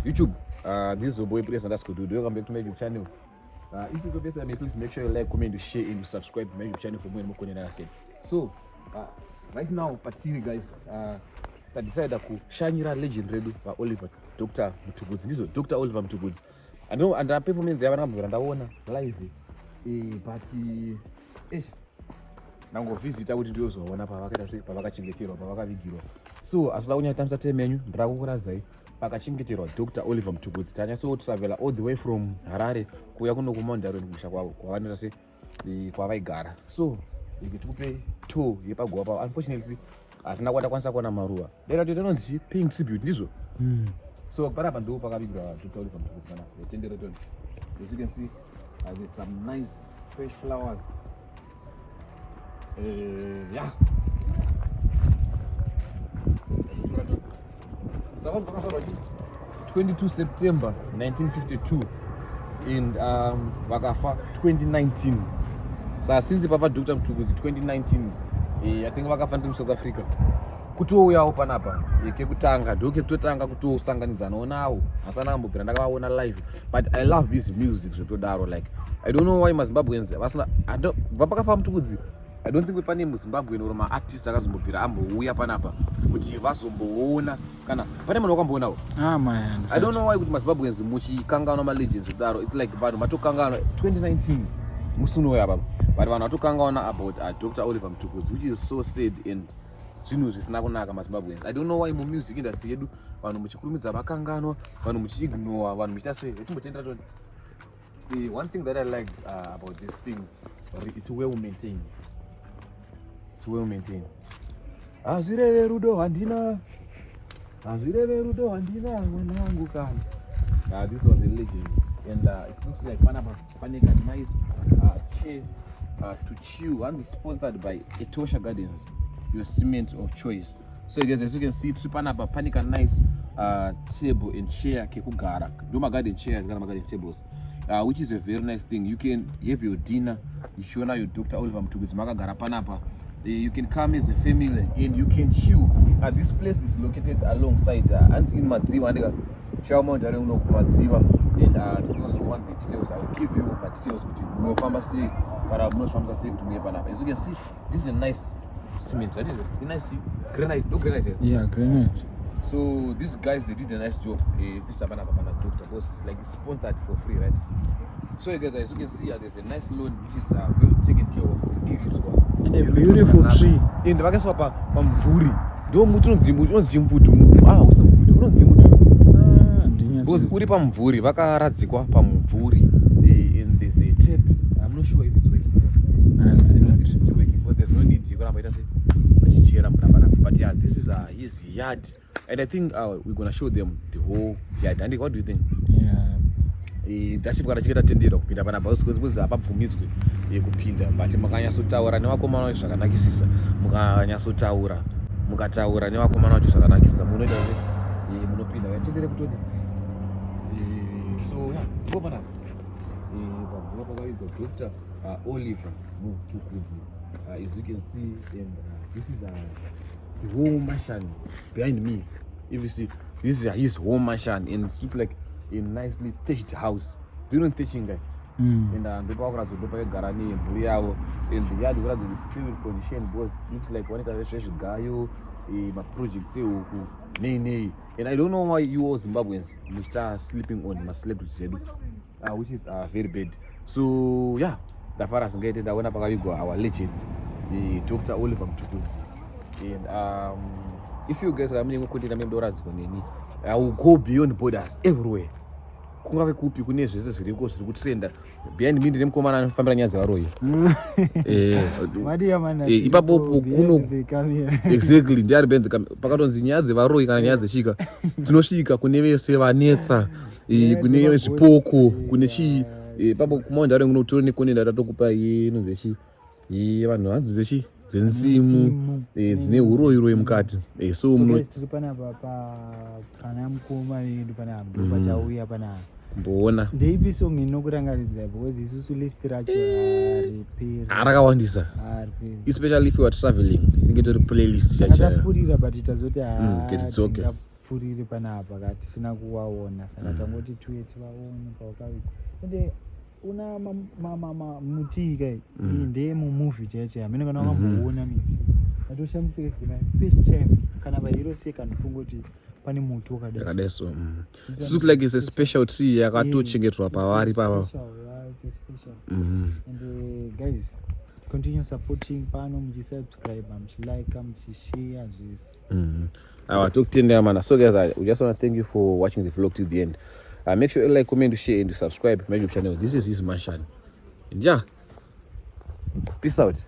YouTube. This is your boy Place _ Dude. Welcome back to my YouTube channel. If you go better, please make sure you like, comment, share, and subscribe to my YouTube channel for more and more content. So, right now, Patiri guys, I decided to shanyira legend redu Oliver Dr. Mutugudzi. This is Dr. Oliver Mutugudzi. I know, and performance they are live. But nango visita kuti ndiozoona pavakachengeterwa pavakavigirwa. So asida kunyatamisa time yenyu ndirakukurazai pakachengeterwa Dr. Oliver Mutugudzi. Tanyaso travel all the way from Harare kuya kuno kuMaundaron kusha kwavo kwavanoita se kwavaigara. So tikupe tour yepagwa pavo. Unfortunately hatina kwatakwanisa kuona maruva. Dera kuti inonzi paying tribute ndizvo. So panapa ndo pakavigirwa Dr. Oliver Mutugudzi kana tendere toni. As you can see, there's some nice fresh flowers. Yeah. So 22 September 1952 and Wakafa 2019. So since Papa Dr. Mutugudzi 2019, I think Wakafa in South Africa. Kutoya opanapa yekutanga ndoke kutotanga kutosanganidza nawo asana ambobvira ndakaona live, but I love this music zvotodaro. Like I don't know why maZimbabweans vasina vapakafa Mutugudzi. I don't think pane muZimbabwe or artist akazombobvira ambouya panapa kuti vazomboona kana pane munhu wakambonawo. Man, I don't know why kuti maZimbabweans muchikanganwa malegends zvotodaro. It's like vanhu vatokanganwa 2019 musunoya baba, but vanhu vatokanganwa about Dr. Oliver Mutugudzi, which is so sad and zvinhu zvisina kunaka maZimbabweans. I don't know why music industry yedu vanhu muchikurumidza vakanganwa, vanhu muchiignore, vanhu muchita sei vetimbotendera toni. One thing that I like about this thing, it's well maintained. It's well maintained. Azvireve rudo handina mwanangu kana. This was a legend, and it looks like Paneka nice chair to chill, and it's sponsored by Etosha Gardens, your cement of choice. So guys, as you can see, Tripanapa Paneka nice table and chair kekugara. Doma garden chairs, garden tables. Which is a very nice thing. You can have your dinner, you show now your Dr. Oliver Mutugudzi Makagara Panapa. You can come as a family and you can chill. This place is located alongside in Madziva and Chaumont Uno Madziva. And because you want the details, I will give you my details with no pharmacy, pharmacy to me Panapa. As you can see, this is a nice cement. That is a nice granite. No granite. Yeah, granite. So these guys, they did a nice job. This Panapa Doctor was like sponsored for free, right? So guys, as you can see, there's a nice lawn which is well taken care of. And a beautiful tree. In the Vakaswa Pamvuri. Don't mutu nzimbutu. Unozimutu. Because Uri Pamvuri, Vakaradzikwa Pamvuri. And there's a tape. I'm not sure if it's working. It's working, but there's no need. You're gonna say, but yeah, this is his yard. And I think we're gonna show them the whole yard. Andy, what do you think? Yeah. That's if vakachiketa tendero kupinda panapa usikozikuzi apabvumidzwe kupinda, but makanyatsotaura nevakomana vacho zvakanakisisa, mukataura nevakomana vacho zvakanakisa, munoita kuti munopinda tendere kutoni. So ndipo panapa pabvuma pakaidzwa Dr. Oliver Mutugudzi. As you can see, and this is the home mansion behind me. If you see, this is his home mansion, and it looks like a nicely thatched house. Do you know thatching, guy? And the power of the Garani and Buriao in the yard where the still condition was looks like one of the Gayo, my project say nay. And I don't know why you all Zimbabweans start sleeping on my celebrity, which is very bad. So yeah, the first get that when our legend, Dr. Oliver Mutugudzi. And if you guys are meaning I will go beyond borders everywhere. Kungave kupi kune zvese zviriko zviri kutrenda. Behind me ndine mukomana anofambira nyaya dzevaroyi. Ipapo kuno exactly ndiari behind the camera. Pakatonzi nyaya dzevaroyi kana nyaya dzeshika tinosvika kune vese vanetsa, kune zvipoko, kune chii. Ipapo kumaundare kunotori nekonenda tatokupa inonzi chi vanhu hanzi dzechi dzensimu dzine uroyi mukati. So tiri panapa pana mukoma vedu pana pachauya pana kumboona ndeipi song inokurangaridza because isusu list racho rakawandisa, especially if you are traveling inge tori playlist chachafurira but itazoti it's okay. pfuriri panapa katisina kuwaona saka tangoti tuye tivaone pawakaiko ende una mutii kai iyi ndeye mumuvhi chaichaya mene kana wakamboona miti atoshambisekezima first time kana vahero second funga kuti pane muti wakadaso It looks like it's a special tree yakatochengeterwa pavari pava. And guys, continue supporting pano muchisubscribe muchilike muchishare zvese. Tokutendera mana. So guys, we just want to thank you for watching the vlog till the end. Make sure you like, comment, share and subscribe to my YouTube channel. This is his mansion. Yeah. Peace out.